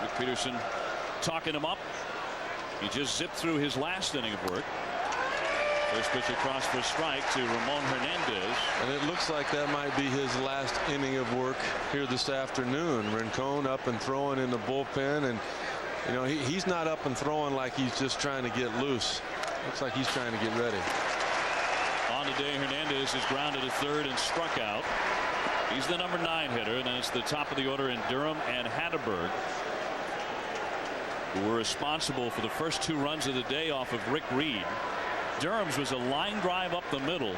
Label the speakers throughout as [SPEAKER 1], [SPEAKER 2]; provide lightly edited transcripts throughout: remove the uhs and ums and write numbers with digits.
[SPEAKER 1] Rick Peterson talking him up. He just zipped through his last inning of work. First pitch across for a strike to Ramon Hernandez.
[SPEAKER 2] And it looks like that might be his last inning of work here this afternoon. Rincon up and throwing in the bullpen, and you know he's not up and throwing like he's just trying to get loose. Looks like he's trying to get ready.
[SPEAKER 1] On the day, Hernandez is grounded to third and struck out. He's the number 9 hitter, and then it's the top of the order in Durham and Hatteberg, who were responsible for the first 2 runs of the day off of Rick Reed. Durham's was a line drive up the middle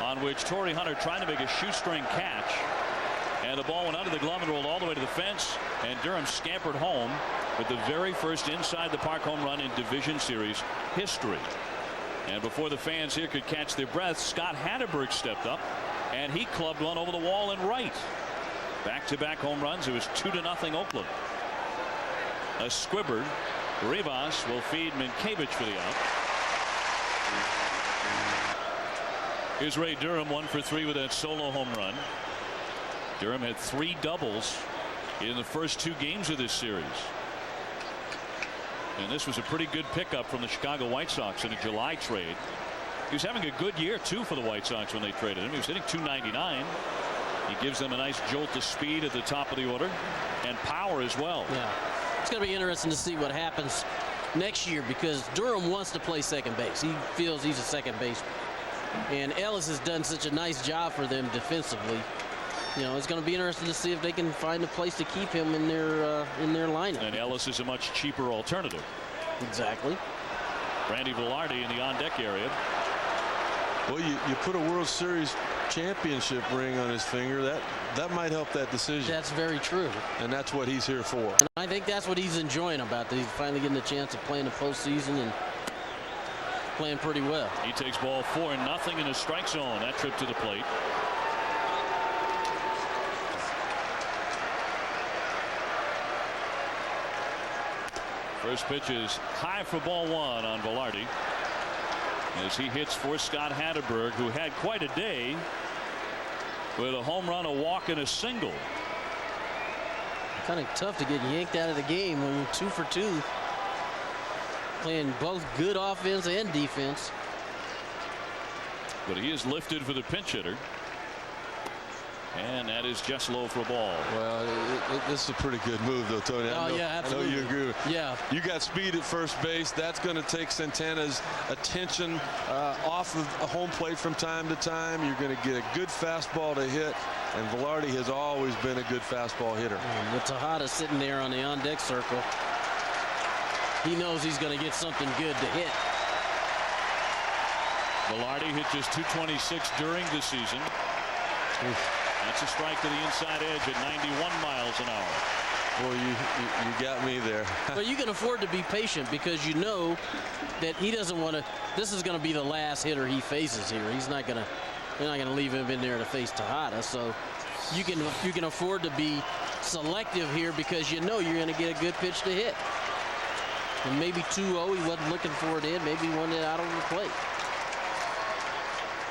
[SPEAKER 1] on which Torrey Hunter tried to make a shoestring catch, and the ball went under the glove and rolled all the way to the fence, and Durham scampered home with the very first inside the park home run in Division Series history. And before the fans here could catch their breath, Scott Hatteberg stepped up and he clubbed one over the wall and right. Back-to-back home runs. It was 2-0 Oakland. A squibbered. Rivas will feed Minkiewicz for the out. Here's Ray Durham, 1 for 3 with that solo home run. Durham had 3 doubles in the first 2 games of this series. And this was a pretty good pickup from the Chicago White Sox in a July trade. He was having a good year too for the White Sox when they traded him. He was hitting .299. He gives them a nice jolt of speed at the top of the order and power as well.
[SPEAKER 3] Yeah, it's going to be interesting to see what happens next year, because Durham wants to play second base. He feels he's a second baseman, and Ellis has done such a nice job for them defensively. You know, it's going to be interesting to see if they can find a place to keep him in their lineup.
[SPEAKER 1] And Ellis is a much cheaper alternative.
[SPEAKER 3] Exactly.
[SPEAKER 1] Randy Velarde in the on-deck area.
[SPEAKER 2] Well, you put a World Series championship ring on his finger. That might help that decision.
[SPEAKER 3] That's very true.
[SPEAKER 2] And that's what he's here for.
[SPEAKER 3] And I think that's what he's enjoying about that. He's finally getting a chance of playing the postseason and playing pretty well.
[SPEAKER 1] He takes ball 4-0 in the strike zone. That trip to the plate. First pitch is high for ball 1 on Velarde as he hits for Scott Hatteberg, who had quite a day with a home run, a walk, and a single.
[SPEAKER 3] Kind of tough to get yanked out of the game when you're 2 for 2, playing both good offense and defense.
[SPEAKER 1] But he is lifted for the pinch hitter, and that is just low for a ball.
[SPEAKER 2] Well, this is a pretty good move, though, Tony.
[SPEAKER 3] Yeah, absolutely.
[SPEAKER 2] I know you agree with me.
[SPEAKER 3] Yeah.
[SPEAKER 2] You got speed at first base. That's going to take Santana's attention off of a home plate from time to time. You're going to get a good fastball to hit, and Velarde has always been a good fastball hitter.
[SPEAKER 3] And with Tejada sitting there on the on-deck circle, he knows he's going to get something good to hit.
[SPEAKER 1] Velarde hit just .226 during the season. That's a strike to the inside edge at 91 miles an hour.
[SPEAKER 2] Well, you got me there.
[SPEAKER 3] But you can afford to be patient, because you know that he doesn't want to. This is going to be the last hitter he faces here. He's not going to. They're not going to leave him in there to face Tejada. So you can afford to be selective here, because you know you're going to get a good pitch to hit. And maybe 2-0. He wasn't looking for it in. Maybe he wanted it out over the plate.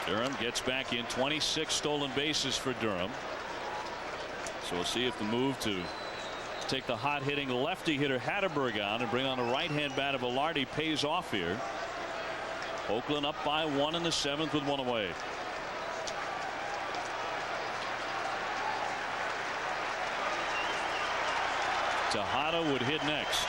[SPEAKER 1] Durham gets back in. 26 stolen bases for Durham. So we'll see if the move to take the hot hitting lefty hitter Hatteberg on and bring on the right hand bat of Velarde pays off here. Oakland up by 1 in the 7th with 1 away. Tejada would hit next.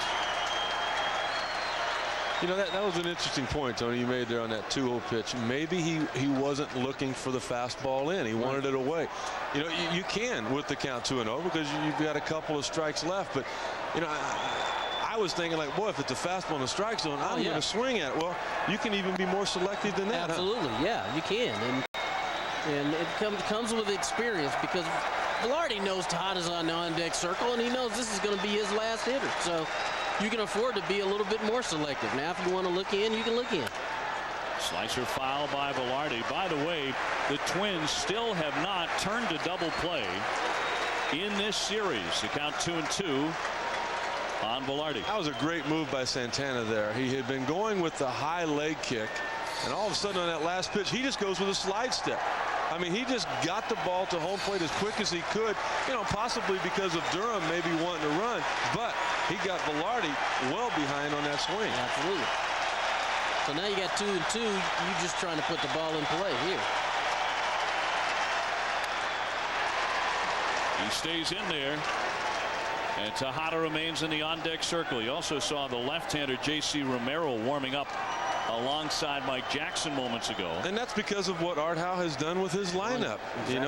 [SPEAKER 2] You know, that was an interesting point, Tony, you made there on that 2-0 pitch. Maybe he wasn't looking for the fastball in. He wanted it away. You know, you can with the count 2-0 because you've got a couple of strikes left. But, you know, I was thinking, like, boy, if it's a fastball in the strike zone, I'm going to swing at it. Well, you can even be more selective than that.
[SPEAKER 3] Absolutely, yeah, you can. And it comes with experience, because Velarde knows Tejada's on the on-deck circle, and he knows this is going to be his last hitter. So you can afford to be a little bit more selective. Now, if you want to look in, you can look in.
[SPEAKER 1] Slicer foul by Velarde. By the way, the Twins still have not turned a double play in this series. The count 2-2 on Velarde.
[SPEAKER 2] That was a great move by Santana there. He had been going with the high leg kick, and all of a sudden on that last pitch, he just goes with a slide step. I mean, he just got the ball to home plate as quick as he could, you know, possibly because of Durham maybe wanting to run, but he got Velarde well behind on that swing.
[SPEAKER 3] Absolutely. So now you got 2-2. You're just trying to put the ball in play here.
[SPEAKER 1] He stays in there. And Tejada remains in the on-deck circle. You also saw the left-hander J.C. Romero warming up alongside Mike Jackson moments ago.
[SPEAKER 2] And that's because of what Art Howe has done with his lineup.
[SPEAKER 3] Exactly,
[SPEAKER 2] you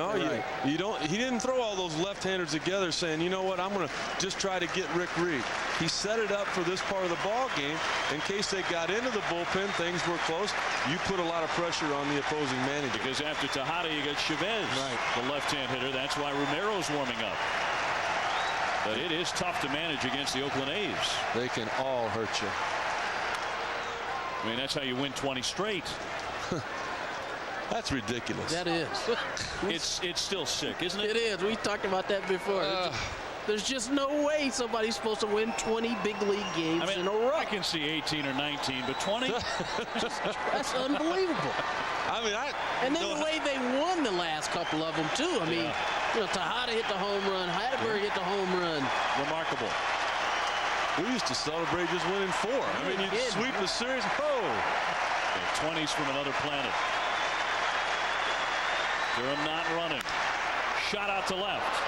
[SPEAKER 2] know,
[SPEAKER 3] right.
[SPEAKER 2] he didn't throw all those left-handers together saying, you know what, I'm going to just try to get Rick Reed. He set it up for this part of the ball game in case they got into the bullpen, things were close. You put a lot of pressure on the opposing manager.
[SPEAKER 1] Because after Tejada, you got Chavez, the left-hand hitter. That's why Romero's warming up. But it is tough to manage against the Oakland A's.
[SPEAKER 2] They can all hurt you.
[SPEAKER 1] I mean, that's how you win 20 straight.
[SPEAKER 2] That's ridiculous.
[SPEAKER 3] That is.
[SPEAKER 1] It's still sick, isn't it?
[SPEAKER 3] It is. We talked about that before. There's just no way somebody's supposed to win 20 big league games in a row.
[SPEAKER 1] I can see 18 or 19, but 20?
[SPEAKER 3] That's unbelievable.
[SPEAKER 2] I mean,
[SPEAKER 3] and then the way they won the last couple of them, too. I mean, you know, Tejada hit the home run. Hatteberg hit the home run.
[SPEAKER 1] Remarkable.
[SPEAKER 2] We used to celebrate just winning 4. I mean, you sweep the series. Oh.
[SPEAKER 1] The 20s from another planet. Durham not running. Shot out to left.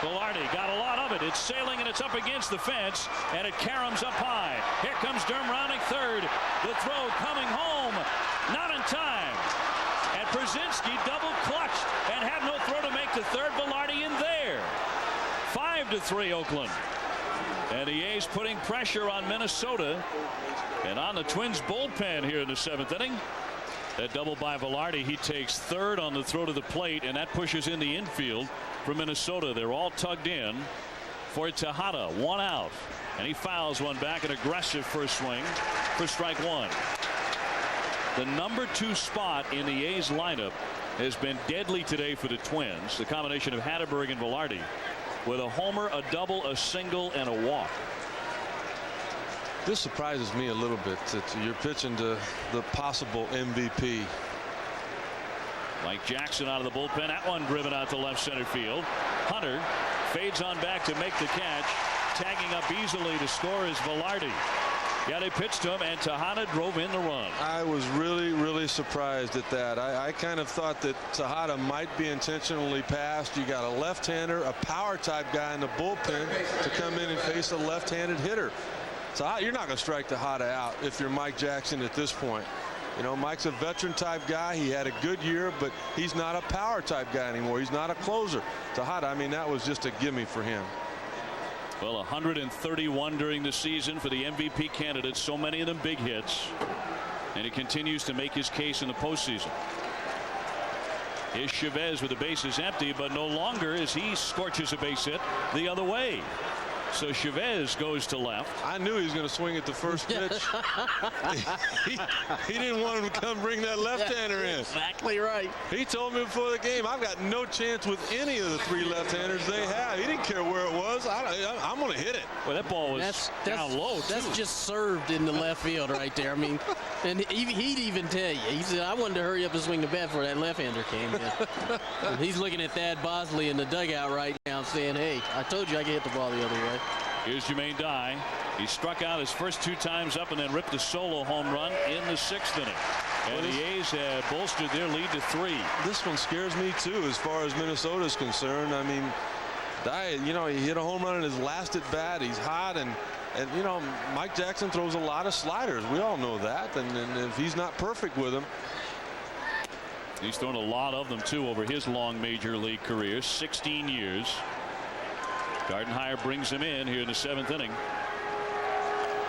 [SPEAKER 1] Velarde got a lot of it. It's sailing and it's up against the fence, and it caroms up high. Here comes Durham rounding third. The throw coming home. Not in time. And Brzezinski double clutched and had no throw to make to third. Velarde in there. 5-3 Oakland. And the A's putting pressure on Minnesota and on the Twins bullpen here in the 7th inning. That double by Velarde. He takes third on the throw to the plate, and that pushes in the infield for Minnesota. They're all tugged in for Tejada. 1 out, and he fouls one back. An aggressive first swing for strike 1. The number 2 spot in the A's lineup has been deadly today for the Twins. The combination of Hatteberg and Velarde, with a homer, a double, a single, and a walk.
[SPEAKER 2] This surprises me a little bit that you're pitching to the possible MVP.
[SPEAKER 1] Mike Jackson out of the bullpen. That one driven out to left center field. Hunter fades on back to make the catch. Tagging up easily to score is Velarde. Yeah, they pitched to him, and Tejada drove in the run.
[SPEAKER 2] I was really surprised at that. I kind of thought that Tejada might be intentionally passed. You got a left-hander, a power type guy in the bullpen to come in and face a left-handed hitter. So you're not going to strike Tejada out if you're Mike Jackson at this point. You know, Mike's a veteran type guy. He had a good year, but he's not a power type guy anymore. He's not a closer. Tejada, I mean, that was just a gimme for him.
[SPEAKER 1] Well, 131 during the season for the MVP candidates. So many of them big hits. And he continues to make his case in the postseason. Here's Chavez with the bases empty, but no longer as he scorches a base hit the other way. So Chavez goes to left.
[SPEAKER 2] I knew he was going to swing at the first pitch. he didn't want him to come bring that left-hander in.
[SPEAKER 3] Exactly right.
[SPEAKER 2] He told me before the game, I've got no chance with any of the 3 left-handers they have. He didn't care where it was. I'm going to hit it.
[SPEAKER 1] Well, that ball was down low, too.
[SPEAKER 3] That's just served in the left field right there. I mean, and he'd even tell you. He said, I wanted to hurry up and swing the bat before that left-hander came in. And he's looking at Thad Bosley in the dugout right now saying, hey, I told you I could hit the ball the other way.
[SPEAKER 1] Here's Jermaine Dye. He struck out his first 2 times up and then ripped a solo home run in the 6th inning. And the A's have bolstered their lead to 3.
[SPEAKER 2] This one scares me, too, as far as Minnesota is concerned. I mean, Dye, you know, he hit a home run in his last at bat. He's hot, and you know, Mike Jackson throws a lot of sliders. We all know that, and if he's not perfect with them.
[SPEAKER 1] He's thrown a lot of them, too, over his long major league career, 16 years. Gardenhire brings him in here in the 7th inning.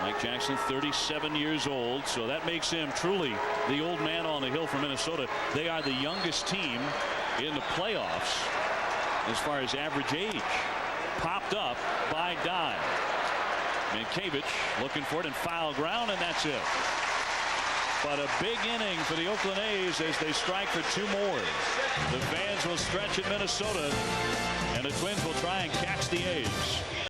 [SPEAKER 1] Mike Jackson, 37 years old, so that makes him truly the old man on the hill for Minnesota. They are the youngest team in the playoffs as far as average age. Popped up by Dye. Minkiewicz looking for it in foul ground, and that's it. But a big inning for the Oakland A's as they strike for 2 more. The fans will stretch at Minnesota, and the Twins will try and catch the A's.